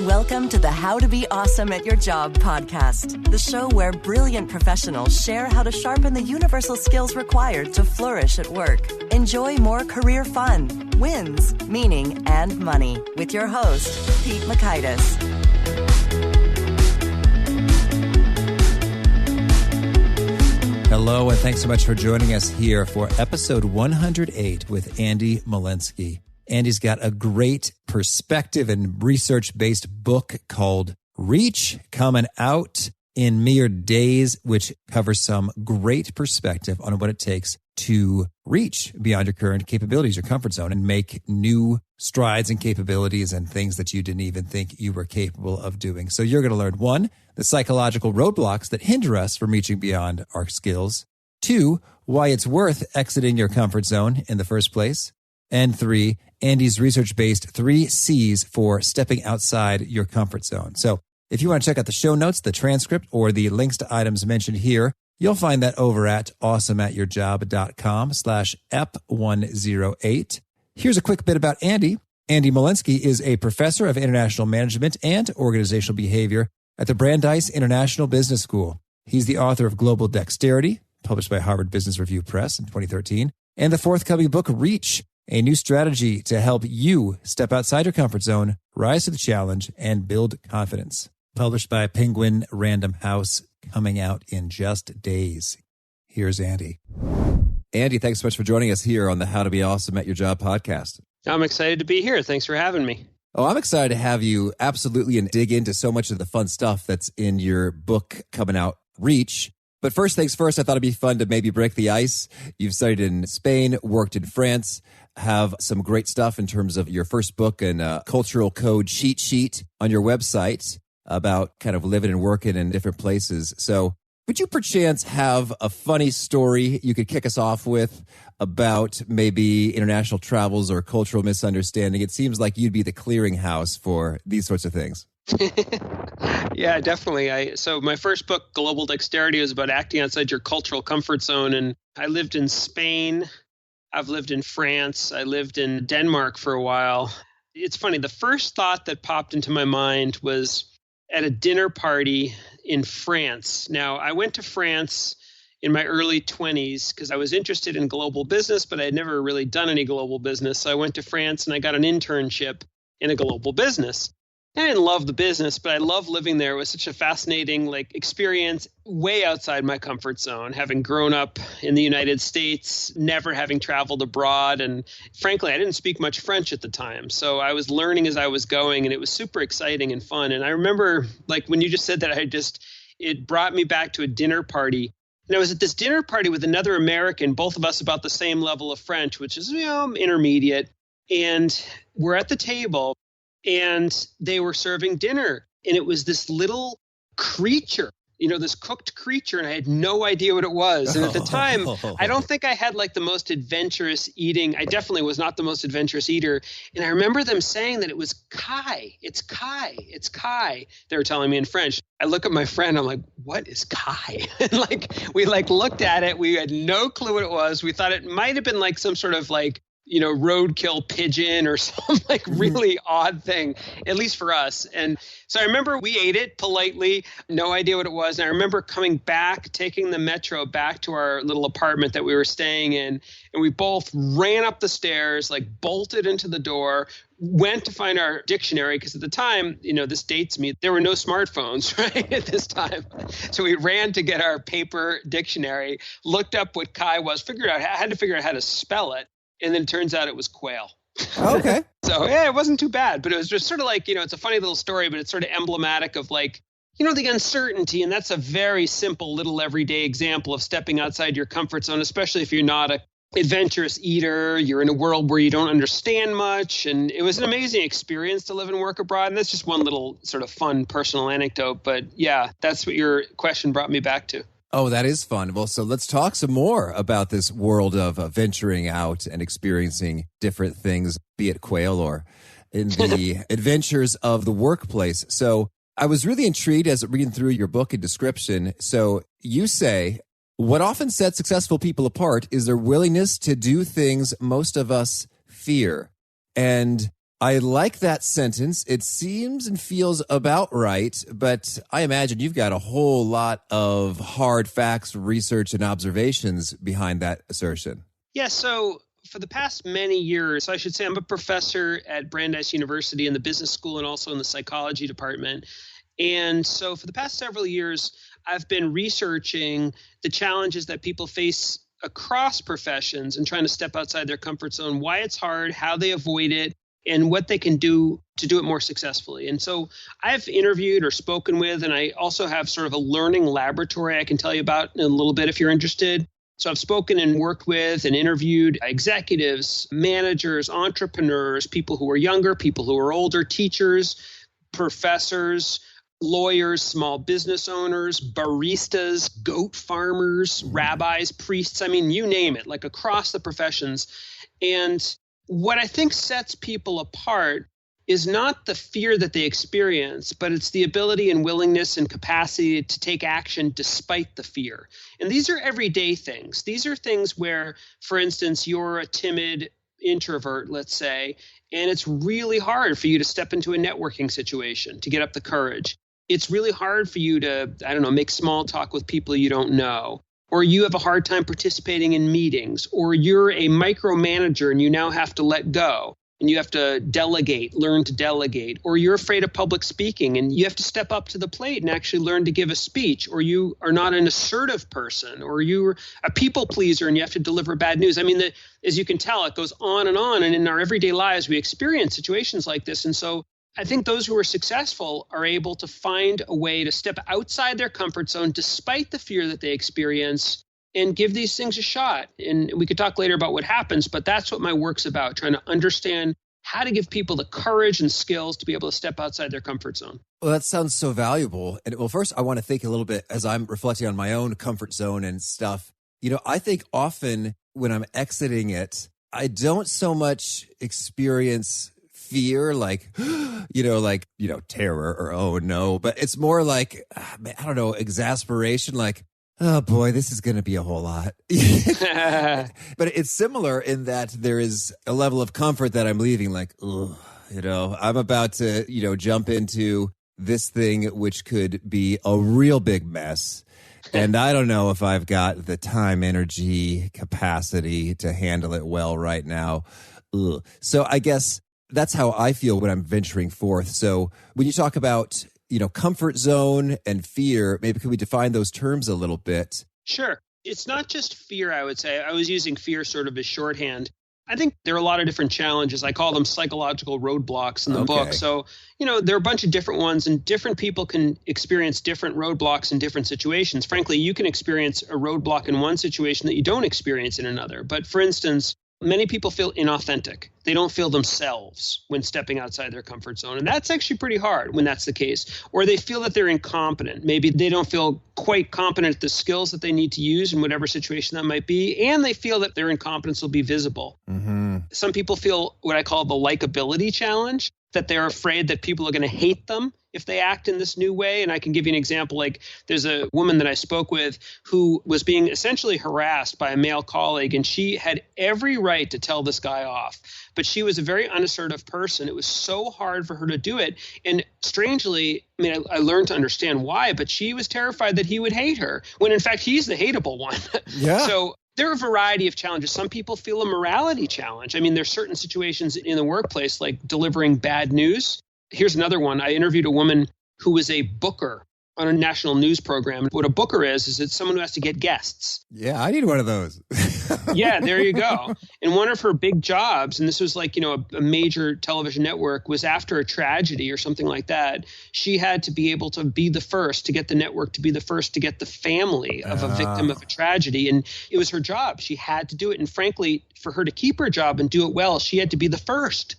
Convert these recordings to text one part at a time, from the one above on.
Welcome to the How to Be Awesome at Your Job podcast, the show where brilliant professionals share how to sharpen the universal skills required to flourish at work. Enjoy more career fun, wins, meaning, and money with your host, Pete Makaitis. Hello, and thanks so much for joining us here for episode 108 with Andy Molinsky. Andy's got a great perspective and research-based book called Reach, coming out in mere days, which covers some great perspective on what it takes to reach beyond your current capabilities, your comfort zone, and make new strides and capabilities and things that you didn't even think you were capable of doing. So you're going to learn, 1, the psychological roadblocks that hinder us from reaching beyond our skills. 2, why it's worth exiting your comfort zone in the first place. And 3, Andy's research-based 3 C's for stepping outside your comfort zone. So if you want to check out the show notes, the transcript, or the links to items mentioned here, you'll find that over at awesomeatyourjob.com/ep108. Here's a quick bit about Andy. Andy Molinsky is a professor of international management and organizational behavior at the Brandeis International Business School. He's the author of Global Dexterity, published by Harvard Business Review Press in 2013, and the forthcoming book, Reach, a new strategy to help you step outside your comfort zone, rise to the challenge, and build confidence. Published by Penguin Random House, coming out in just days. Here's Andy. Andy, thanks so much for joining us here on the How to Be Awesome at Your Job podcast. I'm excited to be here. Thanks for having me. Oh, I'm excited to have you absolutely and dig into so much of the fun stuff that's in your book coming out, Reach. But first things first, I thought it'd be fun to maybe break the ice. You've studied in Spain, worked in France, have some great stuff in terms of your first book and cultural code cheat sheet on your website about kind of living and working in different places. So would you perchance have a funny story you could kick us off with about maybe international travels or cultural misunderstanding? It seems like you'd be the clearinghouse for these sorts of things. Yeah, definitely. So my first book, Global Dexterity, was about acting outside your cultural comfort zone. And I lived in Spain. I've lived in France. I lived in Denmark for a while. It's funny. The first thought that popped into my mind was at a dinner party in France. Now, I went to France in my early 20s because I was interested in global business, but I had never really done any global business. So I went to France and I got an internship in a global business. I didn't love the business, but I loved living there. It was such a fascinating experience, way outside my comfort zone, having grown up in the United States, never having traveled abroad. And frankly, I didn't speak much French at the time. So I was learning as I was going, and it was super exciting and fun. And I remember, when you just said that, it brought me back to a dinner party. And I was at this dinner party with another American, both of us about the same level of French, which is, intermediate. And we're at the table. And they were serving dinner, and it was this little creature, this cooked creature, and I had no idea what it was. And at the time, I don't think I had the most adventurous eating. I definitely was not the most adventurous eater. And I remember them saying that it was Kai. It's Kai. It's Kai. They were telling me in French. I look at my friend. I'm like, what is Kai? And we looked at it. We had no clue what it was. We thought it might have been some sort of roadkill pigeon or some really odd thing, at least for us. And so I remember we ate it politely, no idea what it was. And I remember coming back, taking the metro back to our little apartment that we were staying in. And we both ran up the stairs, bolted into the door, went to find our dictionary. Because at the time, this dates me, there were no smartphones, right, at this time. So we ran to get our paper dictionary, looked up what Kai was, had to figure out how to spell it. And then it turns out it was quail. Okay. So, yeah, it wasn't too bad. But it was just sort of it's a funny little story, but it's sort of emblematic of the uncertainty. And that's a very simple little everyday example of stepping outside your comfort zone, especially if you're not a adventurous eater. You're in a world where you don't understand much. And it was an amazing experience to live and work abroad. And that's just one little sort of fun personal anecdote. But yeah, that's what your question brought me back to. Oh, that is fun. Well, so let's talk some more about this world of venturing out and experiencing different things, be it quail or in the adventures of the workplace. So I was really intrigued as reading through your book and description. So you say, what often sets successful people apart is their willingness to do things most of us fear. And I like that sentence. It seems and feels about right, but I imagine you've got a whole lot of hard facts, research, and observations behind that assertion. Yeah, so for the past many years, I should say I'm a professor at Brandeis University in the business school and also in the psychology department. And so for the past several years, I've been researching the challenges that people face across professions and trying to step outside their comfort zone, why it's hard, how they avoid it, and what they can do to do it more successfully. And so I've interviewed or spoken with, and I also have sort of a learning laboratory I can tell you about in a little bit if you're interested. So I've spoken and worked with and interviewed executives, managers, entrepreneurs, people who are younger, people who are older, teachers, professors, lawyers, small business owners, baristas, goat farmers, rabbis, priests. I mean, you name it, like across the professions. And what I think sets people apart is not the fear that they experience, but it's the ability and willingness and capacity to take action despite the fear. And these are everyday things. These are things where, for instance, you're a timid introvert, let's say, and it's really hard for you to step into a networking situation, to get up the courage. It's really hard for you to, make small talk with people you don't know. Or you have a hard time participating in meetings, or you're a micromanager and you now have to let go and you have to delegate, learn to delegate, or you're afraid of public speaking and you have to step up to the plate and actually learn to give a speech, or you are not an assertive person, or you're a people pleaser and you have to deliver bad news. I mean, as you can tell, it goes on. And in our everyday lives, we experience situations like this. And so I think those who are successful are able to find a way to step outside their comfort zone despite the fear that they experience and give these things a shot. And we could talk later about what happens, but that's what my work's about, trying to understand how to give people the courage and skills to be able to step outside their comfort zone. Well, that sounds so valuable. And well, first, I want to think a little bit as I'm reflecting on my own comfort zone and stuff. I think often when I'm exiting it, I don't so much experience fear, like terror or oh no, but it's more like, exasperation, like, oh boy, this is going to be a whole lot. But it's similar in that there is a level of comfort that I'm leaving, like, I'm about to, jump into this thing, which could be a real big mess. And I don't know if I've got the time, energy, capacity to handle it well right now. So I guess that's how I feel when I'm venturing forth. So when you talk about, comfort zone and fear, maybe could we define those terms a little bit? Sure. It's not just fear, I would say. I was using fear sort of as shorthand. I think there are a lot of different challenges. I call them psychological roadblocks in the book. So, there are a bunch of different ones, and different people can experience different roadblocks in different situations. Frankly, you can experience a roadblock in one situation that you don't experience in another. But for instance, many people feel inauthentic. They don't feel themselves when stepping outside their comfort zone. And that's actually pretty hard when that's the case. Or they feel that they're incompetent. Maybe they don't feel quite competent at the skills that they need to use in whatever situation that might be. And they feel that their incompetence will be visible. Mm-hmm. Some people feel what I call the likability challenge, that they're afraid that people are going to hate them if they act in this new way. And I can give you an example. Like there's a woman that I spoke with who was being essentially harassed by a male colleague, and she had every right to tell this guy off. But she was a very unassertive person. It was so hard for her to do it. And strangely, I learned to understand why, but she was terrified that he would hate her, when in fact, he's the hateable one. Yeah. So there are a variety of challenges. Some people feel a morality challenge. There's certain situations in the workplace, like delivering bad news. Here's another one. I interviewed a woman who was a booker on a national news program. What a booker is it's someone who has to get guests. Yeah, I need one of those. Yeah, there you go. And one of her big jobs, and this was like, a major television network, was after a tragedy or something like that. She had to be able to be the first to get the network, to be the first to get the family of a victim of a tragedy. And it was her job. She had to do it. And frankly, for her to keep her job and do it well, she had to be the first.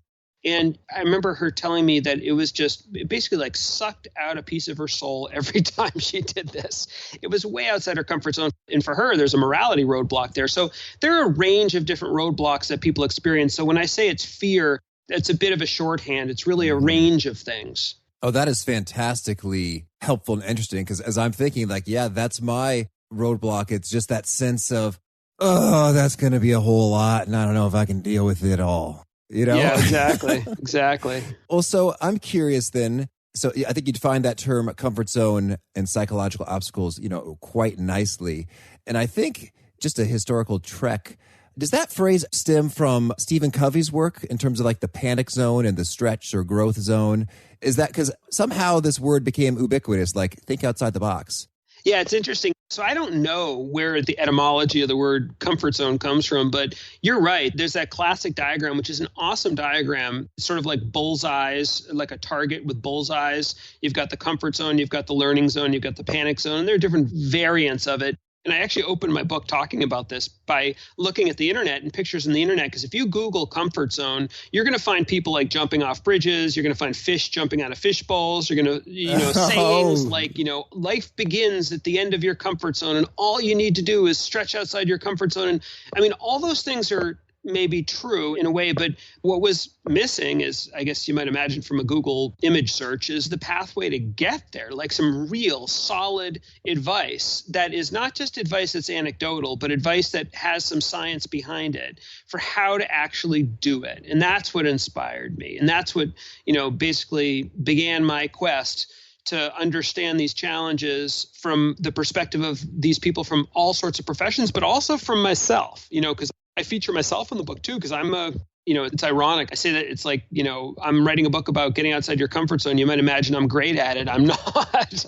And I remember her telling me that it was just basically like sucked out a piece of her soul every time she did this. It was way outside her comfort zone. And for her, there's a morality roadblock there. So there are a range of different roadblocks that people experience. So when I say it's fear, it's a bit of a shorthand. It's really a range of things. Oh, that is fantastically helpful and interesting, because as I'm thinking, like, yeah, that's my roadblock. It's just that sense of, oh, that's going to be a whole lot, and I don't know if I can deal with it all. Yeah, exactly. Exactly. Also, I'm curious then. So I think you'd find that term comfort zone and psychological obstacles, quite nicely. And I think just a historical trek. Does that phrase stem from Stephen Covey's work in terms of like the panic zone and the stretch or growth zone? Is that because somehow this word became ubiquitous, like think outside the box? Yeah, it's interesting. So I don't know where the etymology of the word comfort zone comes from, but you're right. There's that classic diagram, which is an awesome diagram. It's sort of like bullseyes, like a target with bullseyes. You've got the comfort zone, you've got the learning zone, you've got the panic zone. And there are different variants of it. And I actually opened my book talking about this by looking at the internet and pictures in the internet. Because if you Google comfort zone, you're going to find people like jumping off bridges. You're going to find fish jumping out of fish bowls. You're going to, sayings like, life begins at the end of your comfort zone. And all you need to do is stretch outside your comfort zone. And I mean, all those things are maybe true in a way, but what was missing is, I guess you might imagine from a Google image search, is the pathway to get there, like some real solid advice that is not just advice that's anecdotal, but advice that has some science behind it for how to actually do it. And that's what inspired me. And that's what, basically began my quest to understand these challenges from the perspective of these people from all sorts of professions, but also from myself, because I feature myself in the book too, because I'm it's ironic. I say that it's like, I'm writing a book about getting outside your comfort zone. You might imagine I'm great at it. I'm not.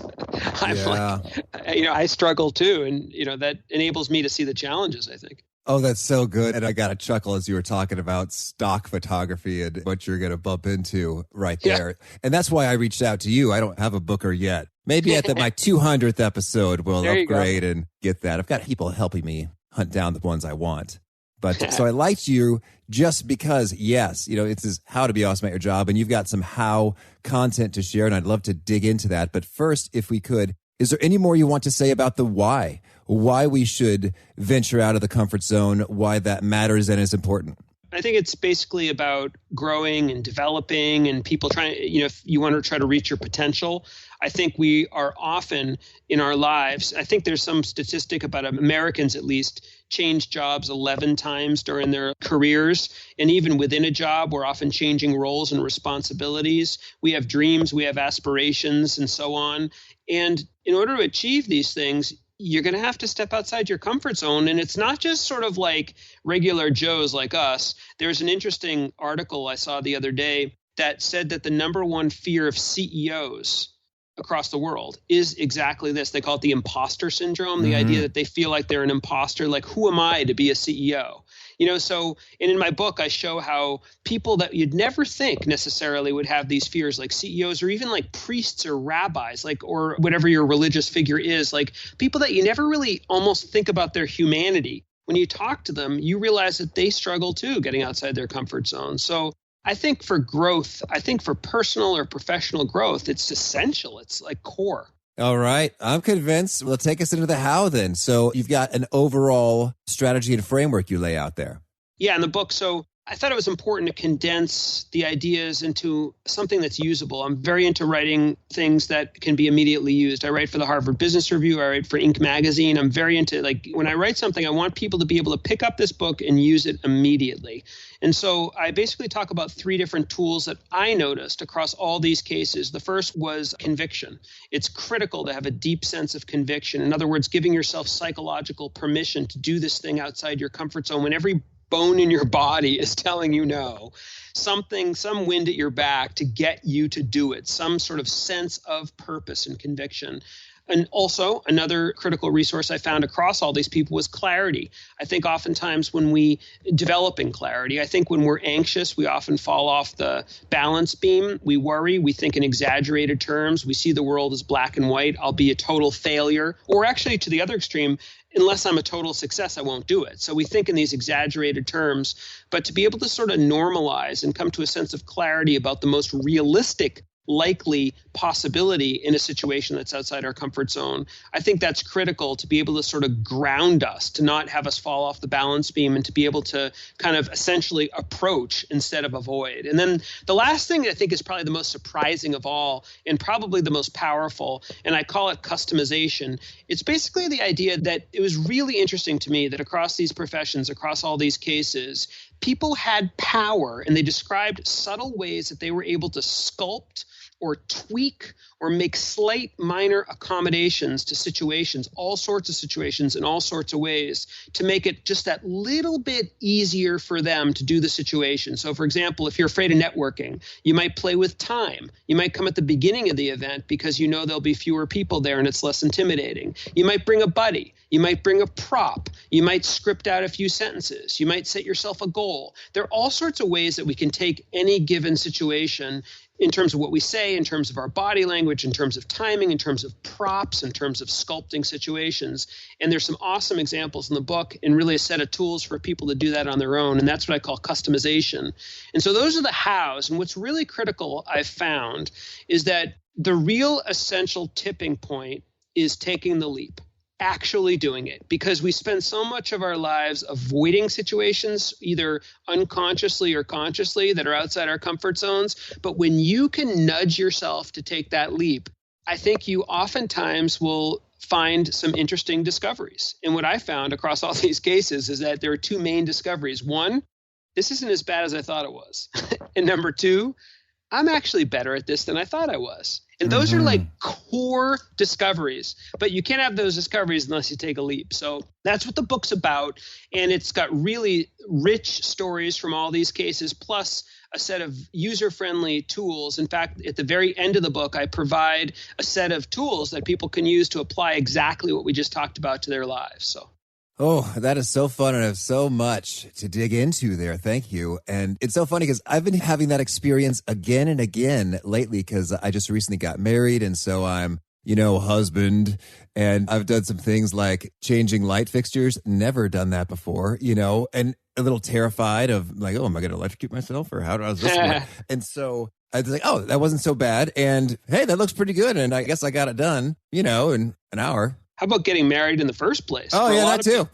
I struggle too. And, that enables me to see the challenges, I think. Oh, that's so good. And I got a chuckle as you were talking about stock photography and what you're going to bump into right there. Yeah. And that's why I reached out to you. I don't have a booker yet. Maybe at my 200th episode, we'll upgrade and get that. I've got people helping me hunt down the ones I want. But so I liked you just because, yes, it's how to be awesome at your job. And you've got some how content to share. And I'd love to dig into that. But first, if we could, is there any more you want to say about the why we should venture out of the comfort zone, why that matters and is important? I think it's basically about growing and developing and people trying, if you want to try to reach your potential. I think we are often in our lives, I think there's some statistic about Americans at least change jobs 11 times during their careers. And even within a job, we're often changing roles and responsibilities. We have dreams, we have aspirations, and so on. And in order to achieve these things, you're going to have to step outside your comfort zone. And it's not just sort of like regular Joes like us. There's an interesting article I saw the other day that said that the number one fear of CEOs across the world is exactly this. They call it the imposter syndrome, the idea that they feel like they're an imposter, like, who am I to be a CEO? And in my book, I show how people that you'd never think necessarily would have these fears, like CEOs or even like priests or rabbis, or whatever your religious figure is, like people that you never really almost think about their humanity. When you talk to them, you realize that they struggle too, getting outside their comfort zone. So I think for growth, for personal or professional growth, it's essential. It's like core. All right. I'm convinced. Well, take us into the how then. So you've got an overall strategy and framework you lay out there. Yeah, in the book. So I thought it was important to condense the ideas into something that's usable. I'm very into writing things that can be immediately used. I write for the Harvard Business Review. I write for Inc. magazine. I'm very into, when I write something, I want people to be able to pick up this book and use it immediately. And so I basically talk about 3 different tools that I noticed across all these cases. The first was conviction. It's critical to have a deep sense of conviction. In other words, giving yourself psychological permission to do this thing outside your comfort zone when every bone in your body is telling you no. Some wind at your back to get you to do it, some sort of sense of purpose and conviction. And also another critical resource I found across all these people was clarity. I think oftentimes when we developing clarity, I think when we're anxious, we often fall off the balance beam. We worry, we think in exaggerated terms. We see the world as black and white. I'll be a total failure. Or actually to the other extreme, unless I'm a total success, I won't do it. So we think in these exaggerated terms, but to be able to sort of normalize and come to a sense of clarity about the most realistic likely possibility in a situation that's outside our comfort zone. I think that's critical to be able to sort of ground us, to not have us fall off the balance beam, and to be able to kind of essentially approach instead of avoid. And then the last thing I think is probably the most surprising of all, and probably the most powerful, and I call it customization. It's basically the idea that it was really interesting to me that across these professions, across all these cases, people had power, and they described subtle ways that they were able to sculpt or tweak or make slight minor accommodations to situations, all sorts of situations in all sorts of ways, to make it just that little bit easier for them to do the situation. So for example, if you're afraid of networking, you might play with time. You might come at the beginning of the event because you know there'll be fewer people there and it's less intimidating. You might bring a buddy. You might bring a prop. You might script out a few sentences. You might set yourself a goal. There are all sorts of ways that we can take any given situation in terms of what we say, in terms of our body language, in terms of timing, in terms of props, in terms of sculpting situations. And there's some awesome examples in the book and really a set of tools for people to do that on their own. And that's what I call customization. And so those are the hows. And what's really critical, I've found, is that the real essential tipping point is taking the leap. Actually doing it, because we spend so much of our lives avoiding situations, either unconsciously or consciously, that are outside our comfort zones. But when you can nudge yourself to take that leap, I think you oftentimes will find some interesting discoveries. And what I found across all these cases is that there are two main discoveries. One, this isn't as bad as I thought it was. And number two, I'm actually better at this than I thought I was. And those are like core discoveries, but you can't have those discoveries unless you take a leap. So that's what the book's about. And it's got really rich stories from all these cases, plus a set of user-friendly tools. In fact, at the very end of the book, I provide a set of tools that people can use to apply exactly what we just talked about to their lives. So. Oh, that is so fun, and I have so much to dig into there. Thank you. And it's so funny because I've been having that experience again and again lately because I just recently got married, and so I'm, husband, and I've done some things like changing light fixtures. Never done that before, and a little terrified of like, oh, am I going to electrocute myself, or how does this work? And so I was like, oh, that wasn't so bad. And hey, that looks pretty good. And I guess I got it done, in an hour. How about getting married in the first place? Oh, yeah, that too.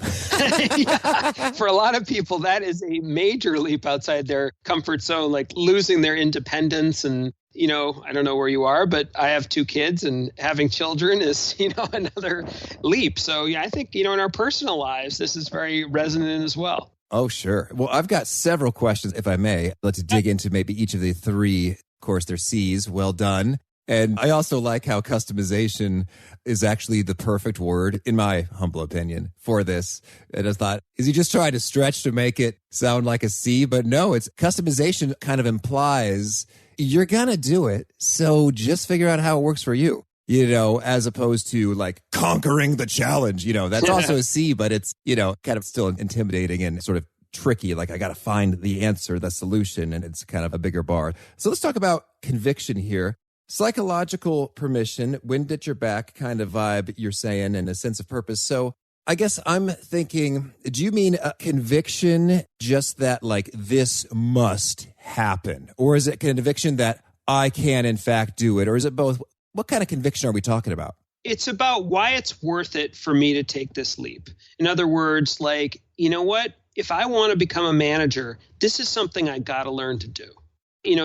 Yeah, for a lot of people, that is a major leap outside their comfort zone, like losing their independence. And, I don't know where you are, but I have 2 kids, and having children is, another leap. So, yeah, I think, in our personal lives, this is very resonant as well. Oh, sure. Well, I've got several questions, if I may. Let's dig into maybe each of the 3. Of course, they're C's. Well done. And I also like how customization is actually the perfect word, in my humble opinion, for this. And I thought, is he just trying to stretch to make it sound like a C? But no, it's customization kind of implies you're going to do it. So just figure out how it works for you, as opposed to like conquering the challenge. That's also a C, but it's, kind of still intimidating and sort of tricky. Like I got to find the answer, the solution, and it's kind of a bigger bar. So let's talk about conviction here. Psychological permission, wind at your back kind of vibe you're saying, and a sense of purpose. So I guess I'm thinking, do you mean a conviction just that like this must happen? Or is it conviction that I can in fact do it? Or is it both? What kind of conviction are we talking about? It's about why it's worth it for me to take this leap. In other words, like, you know what? If I want to become a manager, this is something I got to learn to do.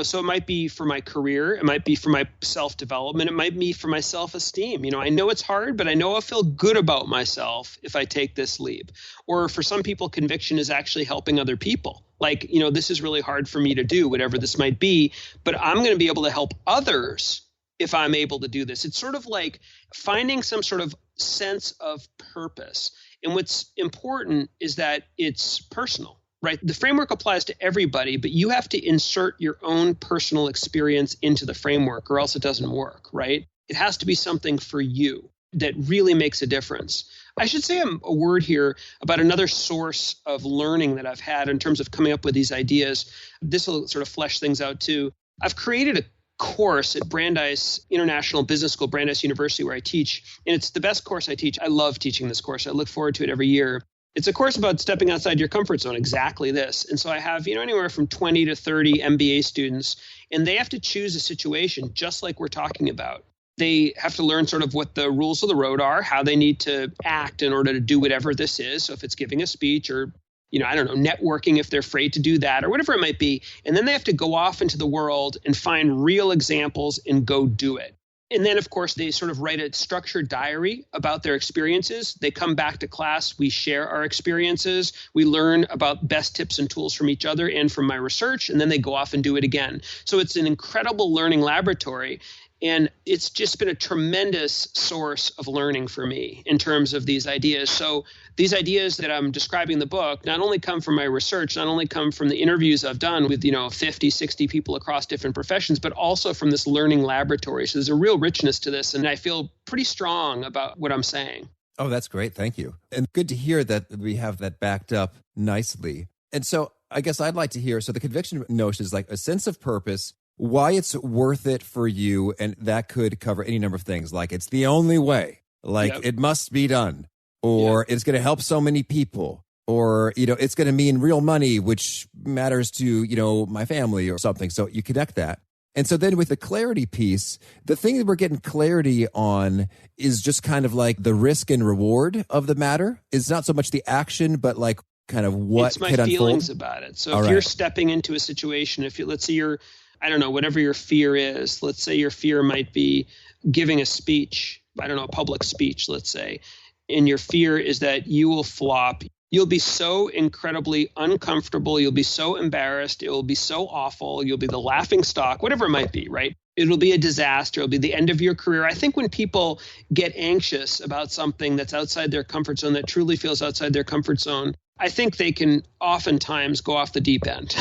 So it might be for my career, it might be for my self-development, it might be for my self-esteem. I know it's hard, but I know I'll feel good about myself if I take this leap. Or for some people, conviction is actually helping other people. Like, this is really hard for me to do, whatever this might be, but I'm going to be able to help others if I'm able to do this. It's sort of like finding some sort of sense of purpose. And what's important is that it's personal. Right. The framework applies to everybody, but you have to insert your own personal experience into the framework or else it doesn't work. Right. It has to be something for you that really makes a difference. I should say a word here about another source of learning that I've had in terms of coming up with these ideas. This will sort of flesh things out, too. I've created a course at Brandeis International Business School, Brandeis University, where I teach. And it's the best course I teach. I love teaching this course. I look forward to it every year. It's a course about stepping outside your comfort zone, exactly this. And so I have, anywhere from 20 to 30 MBA students, and they have to choose a situation just like we're talking about. They have to learn sort of what the rules of the road are, how they need to act in order to do whatever this is. So if it's giving a speech or, networking if they're afraid to do that or whatever it might be. And then they have to go off into the world and find real examples and go do it. And then, of course, they sort of write a structured diary about their experiences. They come back to class. We share our experiences. We learn about best tips and tools from each other and from my research, and then they go off and do it again. So it's an incredible learning laboratory. And it's just been a tremendous source of learning for me in terms of these ideas. So these ideas that I'm describing in the book not only come from my research, not only come from the interviews I've done with, 50, 60 people across different professions, but also from this learning laboratory. So there's a real richness to this. And I feel pretty strong about what I'm saying. Oh, that's great. Thank you. And good to hear that we have that backed up nicely. And so I guess I'd like to hear, so the conviction notion is like a sense of purpose, why it's worth it for you. And that could cover any number of things, like it's the only way, like it must be done, or it's going to help so many people, or, it's going to mean real money, which matters to, my family or something. So you connect that. And so then with the clarity piece, the thing that we're getting clarity on is just kind of like the risk and reward of the matter. It's not so much the action, but like kind of what could unfold. It's my feelings about it. So if you're stepping into a situation, let's say you're, I don't know, whatever your fear is, let's say your fear might be giving a speech, I don't know, a public speech, let's say, and your fear is that you will flop. You'll be so incredibly uncomfortable. You'll be so embarrassed. It will be so awful. You'll be the laughing stock, whatever it might be, right? It'll be a disaster. It'll be the end of your career. I think when people get anxious about something that's outside their comfort zone, that truly feels outside their comfort zone, I think they can oftentimes go off the deep end.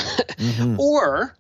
Or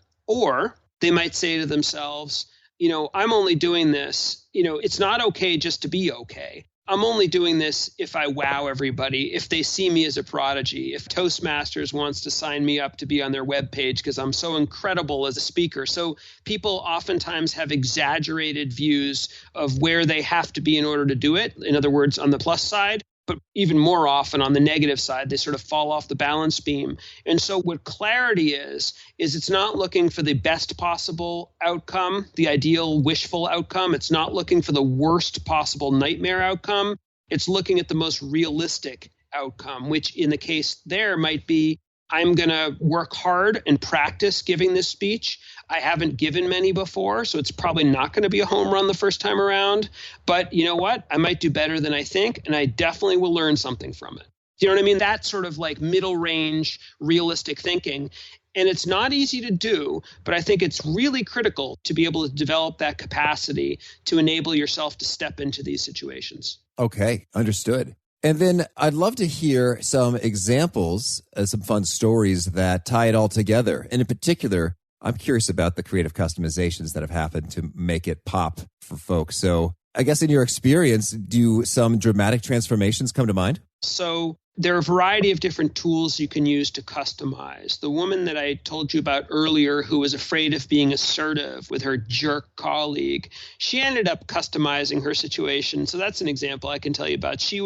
they might say to themselves, I'm only doing this, it's not okay just to be okay. I'm only doing this if I wow everybody, if they see me as a prodigy, if Toastmasters wants to sign me up to be on their webpage because I'm so incredible as a speaker. So people oftentimes have exaggerated views of where they have to be in order to do it. In other words, on the plus side. But even more often on the negative side, they sort of fall off the balance beam. And so what clarity is it's not looking for the best possible outcome, the ideal wishful outcome. It's not looking for the worst possible nightmare outcome. It's looking at the most realistic outcome, which in the case there might be, I'm going to work hard and practice giving this speech. I haven't given many before, so it's probably not going to be a home run the first time around. But you know what? I might do better than I think, and I definitely will learn something from it. You know what I mean? That's sort of like middle range, realistic thinking. And it's not easy to do, but I think it's really critical to be able to develop that capacity to enable yourself to step into these situations. Okay, understood. And then I'd love to hear some examples, some fun stories that tie it all together. And in particular, I'm curious about the creative customizations that have happened to make it pop for folks. So I guess in your experience, do some dramatic transformations come to mind? So there are a variety of different tools you can use to customize. The woman that I told you about earlier who was afraid of being assertive with her jerk colleague, she ended up customizing her situation. So that's an example I can tell you about. She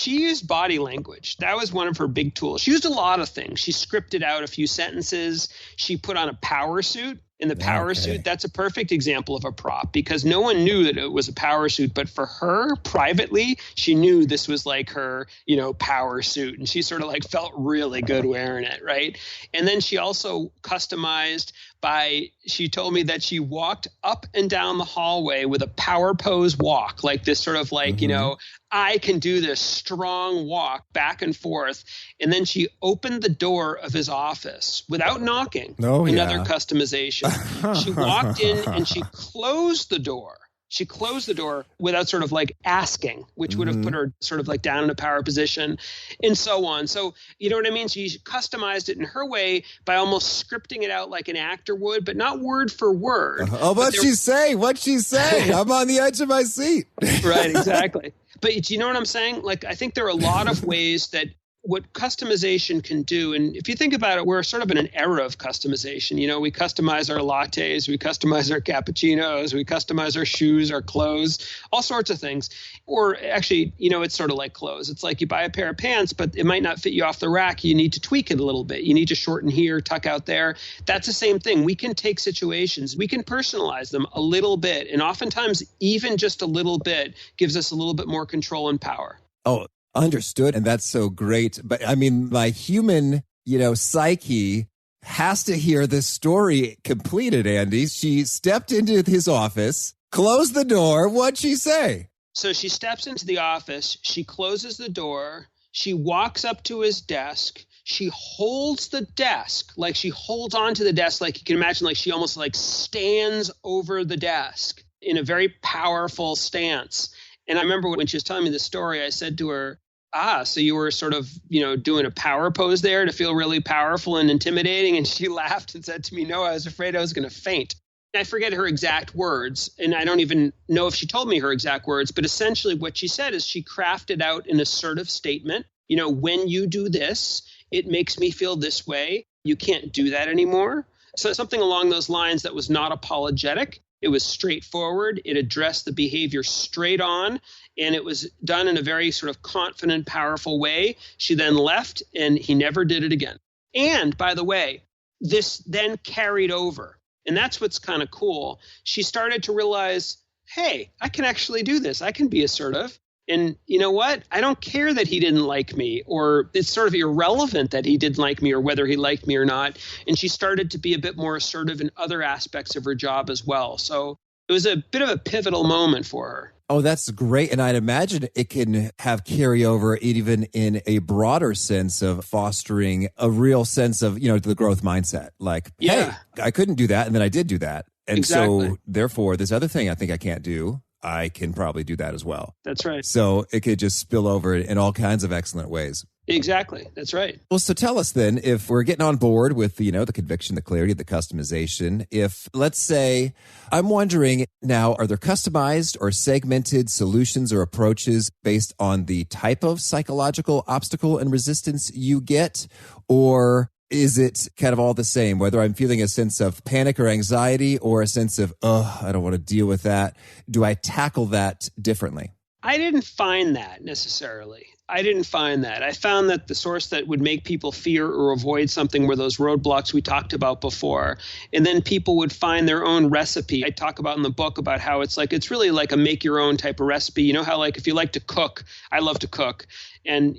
used body language. That was one of her big tools. She used a lot of things. She scripted out a few sentences. She put on a power suit. In the power suit, that's a perfect example of a prop because no one knew that it was a power suit. But for her, privately, she knew this was like her, power suit. And she sort of like felt really good wearing it, right? And then she also customized she told me that she walked up and down the hallway with a power pose walk, like this sort of like, I can do this strong walk back and forth. And then she opened the door of his office without knocking. Another customization. She walked in and she closed the door. She closed the door without sort of like asking, which would have put her sort of like down in a power position and so on. So, you know what I mean? She customized it in her way by almost scripting it out like an actor would, but not word for word. What'd she say? I'm on the edge of my seat. Right, exactly. But do you know what I'm saying? Like, I think there are a lot of ways that what customization can do, and if you think about it, we're sort of in an era of customization. We customize our lattes, we customize our cappuccinos, we customize our shoes, our clothes, all sorts of things. Or actually, it's sort of like clothes. It's like you buy a pair of pants, but it might not fit you off the rack. You need to tweak it a little bit. You need to shorten here, tuck out there. That's the same thing. We can take situations, we can personalize them a little bit. And oftentimes, even just a little bit gives us a little bit more control and power. Oh, understood. And that's so great. But I mean, my human, psyche has to hear this story completed, Andy. She stepped into his office Close the door. What'd she say? So she steps into the office. She closes the door. She walks up to his desk. She holds the desk, like she holds onto the desk, like you can imagine, like she almost like stands over the desk in a very powerful stance. And I remember when she was telling me the story, I said to her, so you were sort of, doing a power pose there to feel really powerful and intimidating. And she laughed and said to me, no, I was afraid I was going to faint. I forget her exact words, and I don't even know if she told me her exact words, but essentially what she said is she crafted out an assertive statement. When you do this, it makes me feel this way. You can't do that anymore. So something along those lines that was not apologetic. It was straightforward. It addressed the behavior straight on, and it was done in a very sort of confident, powerful way. She then left, and he never did it again. And by the way, this then carried over. And that's what's kind of cool. She started to realize, hey, I can actually do this. I can be assertive. And you know what? I don't care that he didn't like me, or it's sort of irrelevant that he didn't like me or whether he liked me or not. And she started to be a bit more assertive in other aspects of her job as well. So it was a bit of a pivotal moment for her. Oh, that's great. And I'd imagine it can have carryover even in a broader sense of fostering a real sense of, the growth mindset. Like, hey, I couldn't do that. And then I did do that. And so therefore, this other thing I think I can't do, I can probably do that as well. That's right. So it could just spill over in all kinds of excellent ways. Exactly. That's right. Well, so tell us then, if we're getting on board with, the conviction, the clarity, the customization, if let's say, I'm wondering now, are there customized or segmented solutions or approaches based on the type of psychological obstacle and resistance you get? Or is it kind of all the same, whether I'm feeling a sense of panic or anxiety or a sense of, I don't want to deal with that? Do I tackle that differently? I didn't find that necessarily. I found that the source that would make people fear or avoid something were those roadblocks we talked about before. And then people would find their own recipe. I talk about in the book about how it's really like a make your own type of recipe. You know how like if you like to cook, I love to cook. And,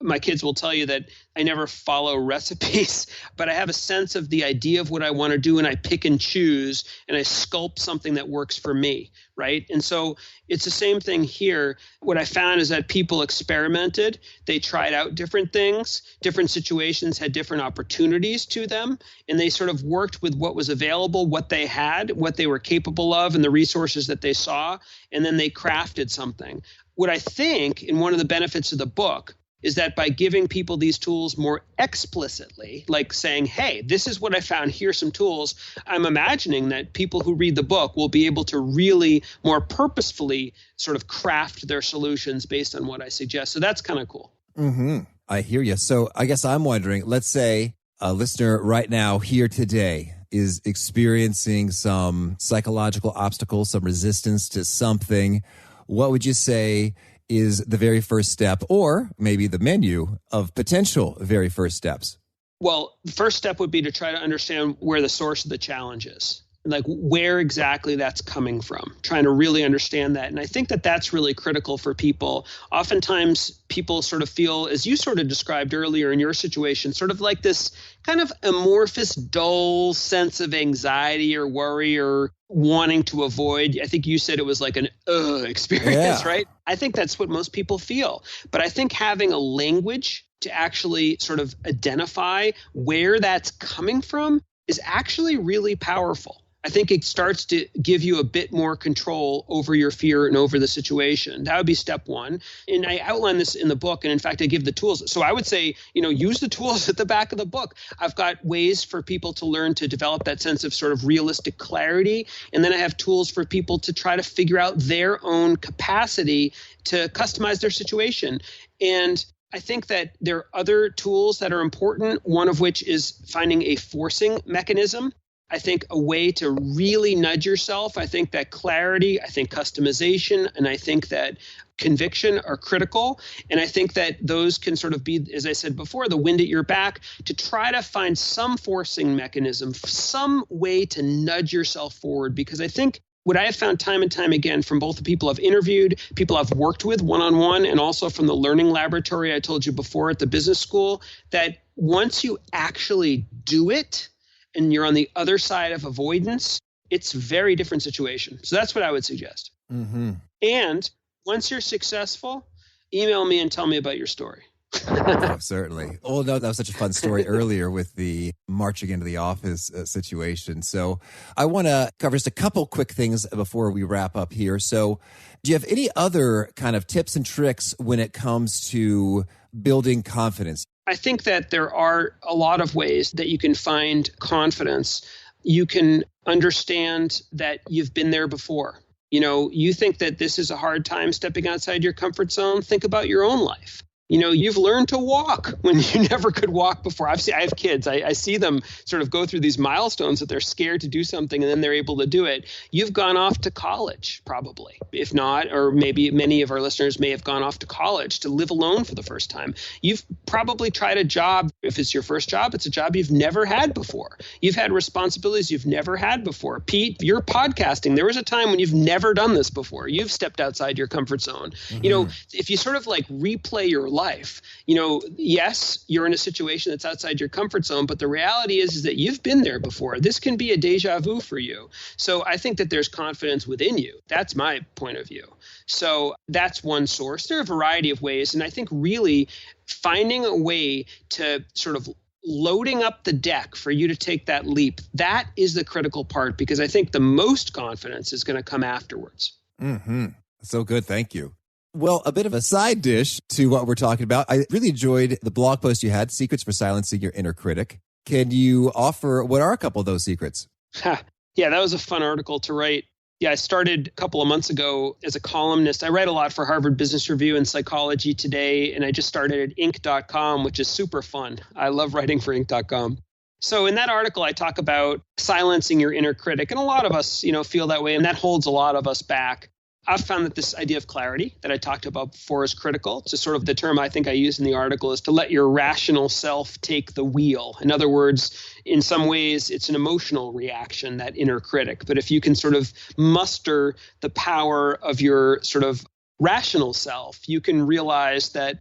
my kids will tell you that I never follow recipes, but I have a sense of the idea of what I want to do, and I pick and choose, and I sculpt something that works for me, right? And so it's the same thing here. What I found is that people experimented. They tried out different things. Different situations had different opportunities to them, and they sort of worked with what was available, what they had, what they were capable of, and the resources that they saw, and then they crafted something. What I think, and one of the benefits of the book, is that by giving people these tools more explicitly, like saying, hey, this is what I found, here's some tools, I'm imagining that people who read the book will be able to really more purposefully sort of craft their solutions based on what I suggest. So that's kind of cool. Mm-hmm. I hear you. So I guess I'm wondering, let's say a listener right now here today is experiencing some psychological obstacles, some resistance to something. What would you say is the very first step, or maybe the menu of potential very first steps? Well, the first step would be to try to understand where the source of the challenge is, like where exactly that's coming from, trying to really understand that. And I think that that's really critical for people. Oftentimes people sort of feel, as you sort of described earlier in your situation, sort of like this kind of amorphous, dull sense of anxiety or worry or wanting to avoid. I think you said it was like an experience, right? I think that's what most people feel. But I think having a language to actually sort of identify where that's coming from is actually really powerful. I think it starts to give you a bit more control over your fear and over the situation. That would be step one. And I outline this in the book. And in fact, I give the tools. So I would say, use the tools at the back of the book. I've got ways for people to learn to develop that sense of sort of realistic clarity. And then I have tools for people to try to figure out their own capacity to customize their situation. And I think that there are other tools that are important, one of which is finding a forcing mechanism. I think a way to really nudge yourself. I think that clarity, I think customization, and I think that conviction are critical. And I think that those can sort of be, as I said before, the wind at your back to try to find some forcing mechanism, some way to nudge yourself forward. Because I think what I have found time and time again from both the people I've interviewed, people I've worked with one-on-one, and also from the learning laboratory I told you before at the business school, that once you actually do it, and you're on the other side of avoidance, it's a very different situation. So that's what I would suggest. Mm-hmm. And once you're successful, email me and tell me about your story. Oh, certainly. Oh, no, that was such a fun story earlier with the marching into the office situation. So I want to cover just a couple quick things before we wrap up here. So do you have any other kind of tips and tricks when it comes to building confidence? I think that there are a lot of ways that you can find confidence. You can understand that you've been there before. You think that this is a hard time stepping outside your comfort zone. Think about your own life. You've learned to walk when you never could walk before. I have kids. I see them sort of go through these milestones that they're scared to do something and then they're able to do it. You've gone off to college, probably. If not, or maybe many of our listeners may have gone off to college to live alone for the first time. You've probably tried a job. If it's your first job, it's a job you've never had before. You've had responsibilities you've never had before. Pete, you're podcasting. There was a time when you've never done this before. You've stepped outside your comfort zone. Mm-hmm. If you sort of like replay your life, yes, you're in a situation that's outside your comfort zone, but the reality is that you've been there before. This can be a deja vu for you. So I think that there's confidence within you. That's my point of view. So that's one source. There are a variety of ways. And I think really finding a way to sort of loading up the deck for you to take that leap, that is the critical part, because I think the most confidence is going to come afterwards. Mm-hmm. So good. Thank you. Well, a bit of a side dish to what we're talking about. I really enjoyed the blog post you had, Secrets for Silencing Your Inner Critic. Can you offer, what are a couple of those secrets? Yeah, that was a fun article to write. Yeah, I started a couple of months ago as a columnist. I write a lot for Harvard Business Review and Psychology Today, and I just started at Inc.com, which is super fun. I love writing for Inc.com. So in that article, I talk about silencing your inner critic, and a lot of us, feel that way, and that holds a lot of us back. I've found that this idea of clarity that I talked about before is critical. It's sort of the term I think I use in the article is to let your rational self take the wheel. In other words, in some ways, it's an emotional reaction, that inner critic. But if you can sort of muster the power of your sort of rational self, you can realize that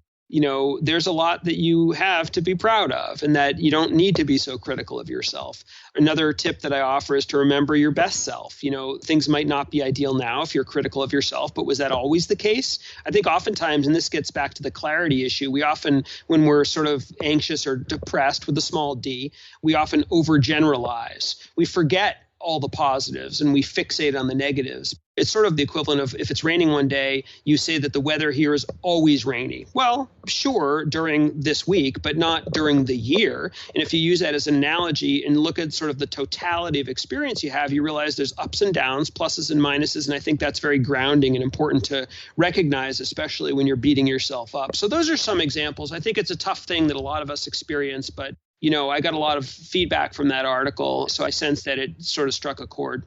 there's a lot that you have to be proud of and that you don't need to be so critical of yourself. Another tip that I offer is to remember your best self. Things might not be ideal now if you're critical of yourself, but was that always the case? I think oftentimes, and this gets back to the clarity issue, we often, when we're sort of anxious or depressed with a small d, we often overgeneralize. We forget all the positives and we fixate on the negatives. It's sort of the equivalent of if it's raining one day, you say that the weather here is always rainy. Well, sure, during this week, but not during the year. And if you use that as an analogy and look at sort of the totality of experience you have, you realize there's ups and downs, pluses and minuses. And I think that's very grounding and important to recognize, especially when you're beating yourself up. So those are some examples. I think it's a tough thing that a lot of us experience, but I got a lot of feedback from that article, so I sensed that it sort of struck a chord.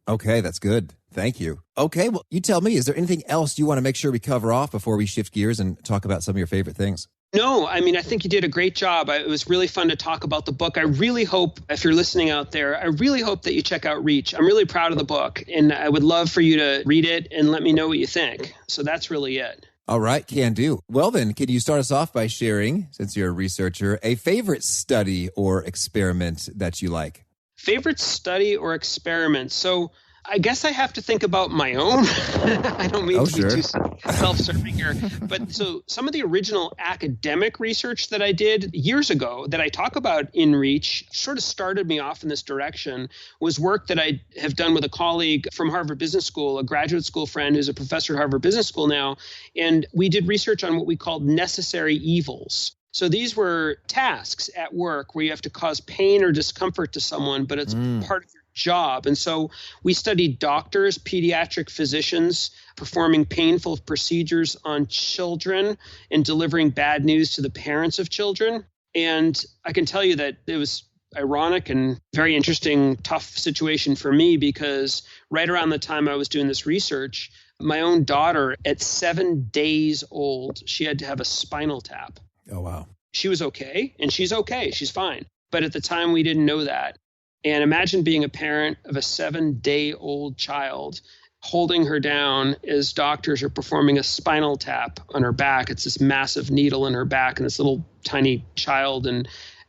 Okay, that's good. Thank you. Okay, well, you tell me, is there anything else you want to make sure we cover off before we shift gears and talk about some of your favorite things? No, I think you did a great job. It was really fun to talk about the book. I really hope, if you're listening out there, I really hope that you check out Reach. I'm really proud of the book, and I would love for you to read it and let me know what you think. So that's really it. All right, can do. Well then, can you start us off by sharing, since you're a researcher, a favorite study or experiment that you like? Favorite study or experiment? So I guess I have to think about my own. I don't mean to be too self-serving here. But so some of the original academic research that I did years ago that I talk about in Reach sort of started me off in this direction was work that I have done with a colleague from Harvard Business School, a graduate school friend who's a professor at Harvard Business School now. And we did research on what we called necessary evils. So these were tasks at work where you have to cause pain or discomfort to someone, but it's part of your job. And so we studied doctors, pediatric physicians performing painful procedures on children and delivering bad news to the parents of children. And I can tell you that it was ironic and very interesting, tough situation for me because right around the time I was doing this research, my own daughter at 7 days old, she had to have a spinal tap. Oh, wow. She was okay, and she's okay. She's fine. But at the time, we didn't know that. And imagine being a parent of a 7-day-old child, holding her down as doctors are performing a spinal tap on her back. It's this massive needle in her back and this little tiny child. And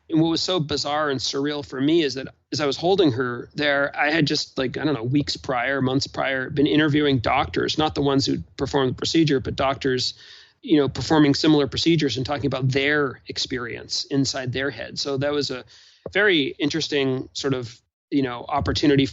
And what was so bizarre and surreal for me is that as I was holding her there, I had just weeks prior, months prior, been interviewing doctors, not the ones who performed the procedure, but doctors, performing similar procedures and talking about their experience inside their head. So that was a very interesting sort of, opportunity.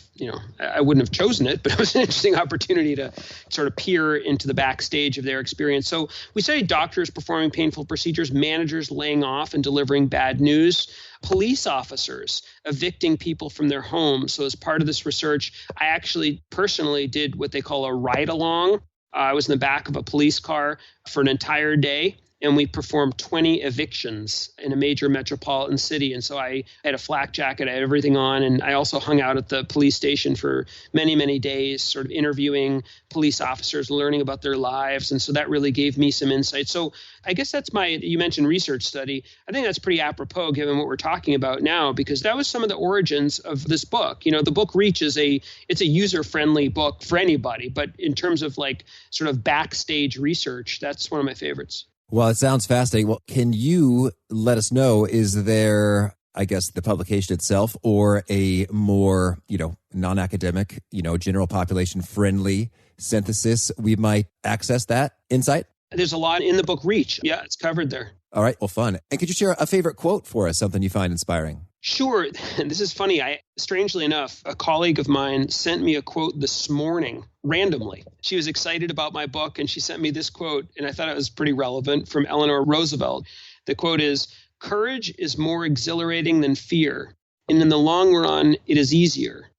I wouldn't have chosen it, but it was an interesting opportunity to sort of peer into the backstage of their experience. So we studied doctors performing painful procedures, managers laying off and delivering bad news, police officers evicting people from their homes. So as part of this research, I actually personally did what they call a ride along. I was in the back of a police car for an entire day, and we performed 20 evictions in a major metropolitan city. And so I had a flak jacket, I had everything on, and I also hung out at the police station for many, many days, sort of interviewing police officers, learning about their lives. And so that really gave me some insight. So I guess that's you mentioned research study. I think that's pretty apropos given what we're talking about now, because that was some of the origins of this book. The book Reach it's a user-friendly book for anybody, but in terms of sort of backstage research, that's one of my favorites. Well, it sounds fascinating. Well, can you let us know, is there, I guess, the publication itself or a more, non-academic, general population friendly synthesis we might access that insight? There's a lot in the book Reach. Yeah, it's covered there. All right. Well, fun. And could you share a favorite quote for us, something you find inspiring? Sure. This is funny. Strangely enough, a colleague of mine sent me a quote this morning randomly. She was excited about my book and she sent me this quote, and I thought it was pretty relevant, from Eleanor Roosevelt. The quote is, "Courage is more exhilarating than fear, and in the long run, it is easier.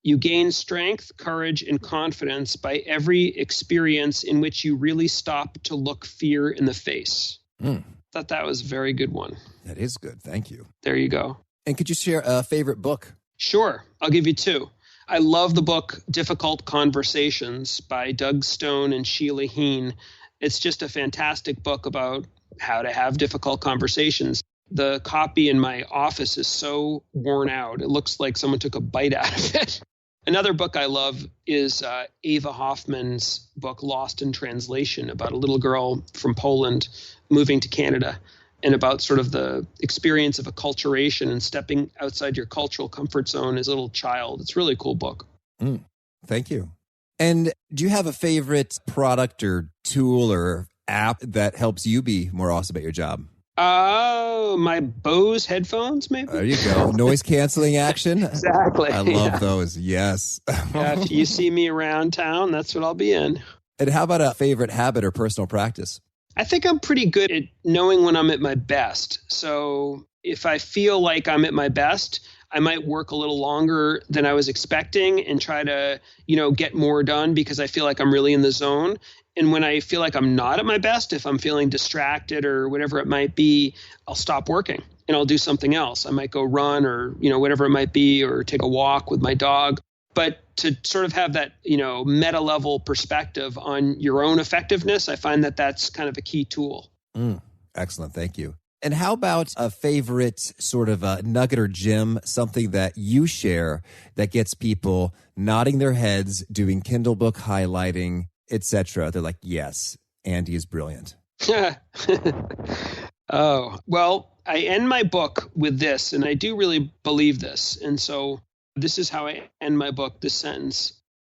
You gain strength, courage, and confidence by every experience in which you really stop to look fear in the face." I thought that was a very good one. That is good. Thank you. There you go. And could you share a favorite book? Sure. I'll give you two. I love the book Difficult Conversations by Doug Stone and Sheila Heen. It's just a fantastic book about how to have difficult conversations. The copy in my office is so worn out. It looks like someone took a bite out of it. Another book I love is Ava Hoffman's book Lost in Translation, about a little girl from Poland moving to Canada, and about sort of the experience of acculturation and stepping outside your cultural comfort zone as a little child. It's a really cool book. Thank you. And do you have a favorite product or tool or app that helps you be more awesome at your job? My Bose headphones, maybe? There you go. Noise canceling action. Exactly. I love those. Yes. If you see me around town, that's what I'll be in. And how about a favorite habit or personal practice? I think I'm pretty good at knowing when I'm at my best. So if I feel like I'm at my best, I might work a little longer than I was expecting and try to, get more done because I feel like I'm really in the zone. And when I feel like I'm not at my best, if I'm feeling distracted or whatever it might be, I'll stop working and I'll do something else. I might go run or, whatever it might be, or take a walk with my dog. But to sort of have that, meta level perspective on your own effectiveness, I find that that's kind of a key tool. Excellent. Thank you. And how about a favorite sort of a nugget or gem, something that you share that gets people nodding their heads, doing Kindle book highlighting, etc.? They're like, yes, Andy is brilliant. Oh, well, I end my book with this, and I do really believe this. And so this is how I end my book, this sentence.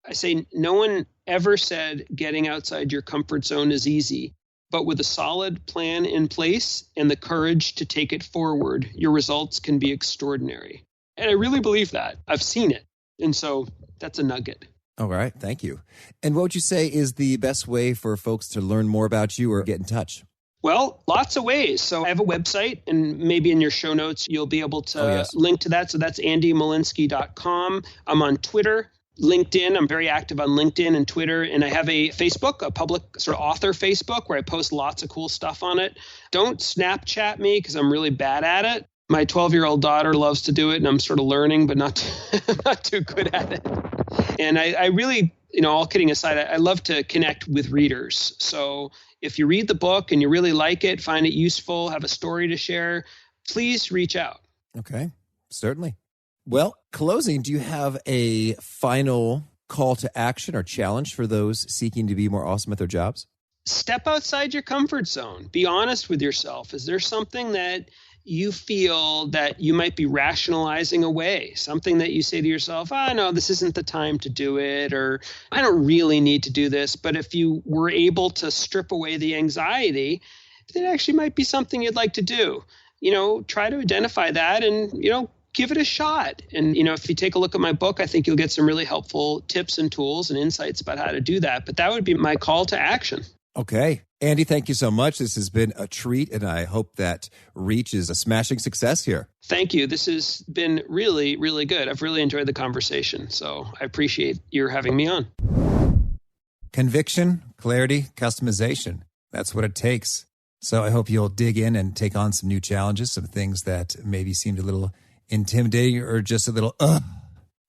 I say, no one ever said getting outside your comfort zone is easy, but with a solid plan in place and the courage to take it forward, your results can be extraordinary. And I really believe that. I've seen it. And so that's a nugget. All right. Thank you. And what would you say is the best way for folks to learn more about you or get in touch? Well, lots of ways. So I have a website, and maybe in your show notes, you'll be able to link to that. So that's andymolinsky.com. I'm on Twitter, LinkedIn. I'm very active on LinkedIn and Twitter. And I have a Facebook, a public sort of author Facebook, where I post lots of cool stuff on it. Don't Snapchat me because I'm really bad at it. My 12-year-old daughter loves to do it, and I'm sort of learning, but not too good at it. And I really, all kidding aside, I love to connect with readers. So if you read the book and you really like it, find it useful, have a story to share, please reach out. Okay, certainly. Well, closing, do you have a final call to action or challenge for those seeking to be more awesome at their jobs? Step outside your comfort zone. Be honest with yourself. Is there something that you feel that you might be rationalizing away something that you say to yourself, no, this isn't the time to do it, or I don't really need to do this. But if you were able to strip away the anxiety, it actually might be something you'd like to do. Try to identify that and, give it a shot. And, if you take a look at my book, I think you'll get some really helpful tips and tools and insights about how to do that. But that would be my call to action. Okay. Andy, thank you so much. This has been a treat, and I hope that Reach is a smashing success here. Thank you. This has been really, really good. I've really enjoyed the conversation, so I appreciate your having me on. Conviction, clarity, customization. That's what it takes. So I hope you'll dig in and take on some new challenges, some things that maybe seemed a little intimidating or just a little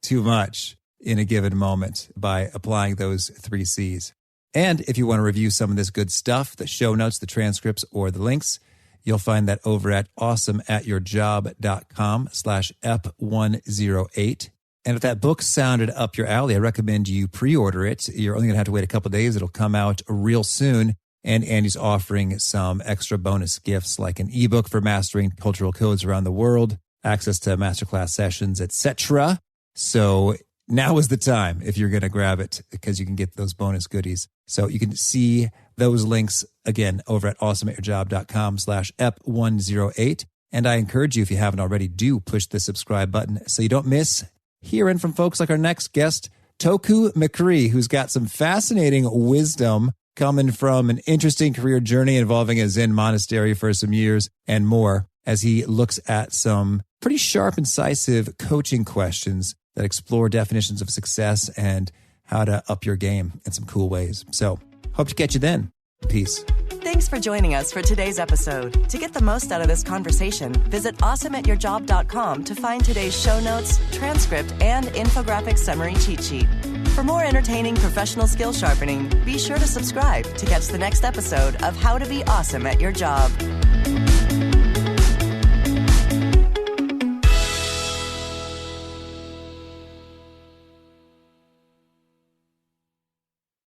too much in a given moment by applying those 3 C's. And if you want to review some of this good stuff, the show notes, the transcripts, or the links, you'll find that over at awesomeatyourjob.com/ep108. And if that book sounded up your alley, I recommend you pre-order it. You're only going to have to wait a couple of days. It'll come out real soon. And Andy's offering some extra bonus gifts like an ebook for mastering cultural codes around the world, access to masterclass sessions, etc. So now is the time if you're going to grab it, because you can get those bonus goodies. So you can see those links again over at awesomeatyourjob.com/ep108. And I encourage you, if you haven't already, do push the subscribe button so you don't miss hearing from folks like our next guest, Toku McCree, who's got some fascinating wisdom coming from an interesting career journey involving a Zen monastery for some years and more, as he looks at some pretty sharp, incisive coaching questions that explore definitions of success and how to up your game in some cool ways. So hope to catch you then. Peace. Thanks for joining us for today's episode. To get the most out of this conversation, visit awesomeatyourjob.com to find today's show notes, transcript, and infographic summary cheat sheet. For more entertaining professional skill sharpening, be sure to subscribe to catch the next episode of How to Be Awesome at Your Job.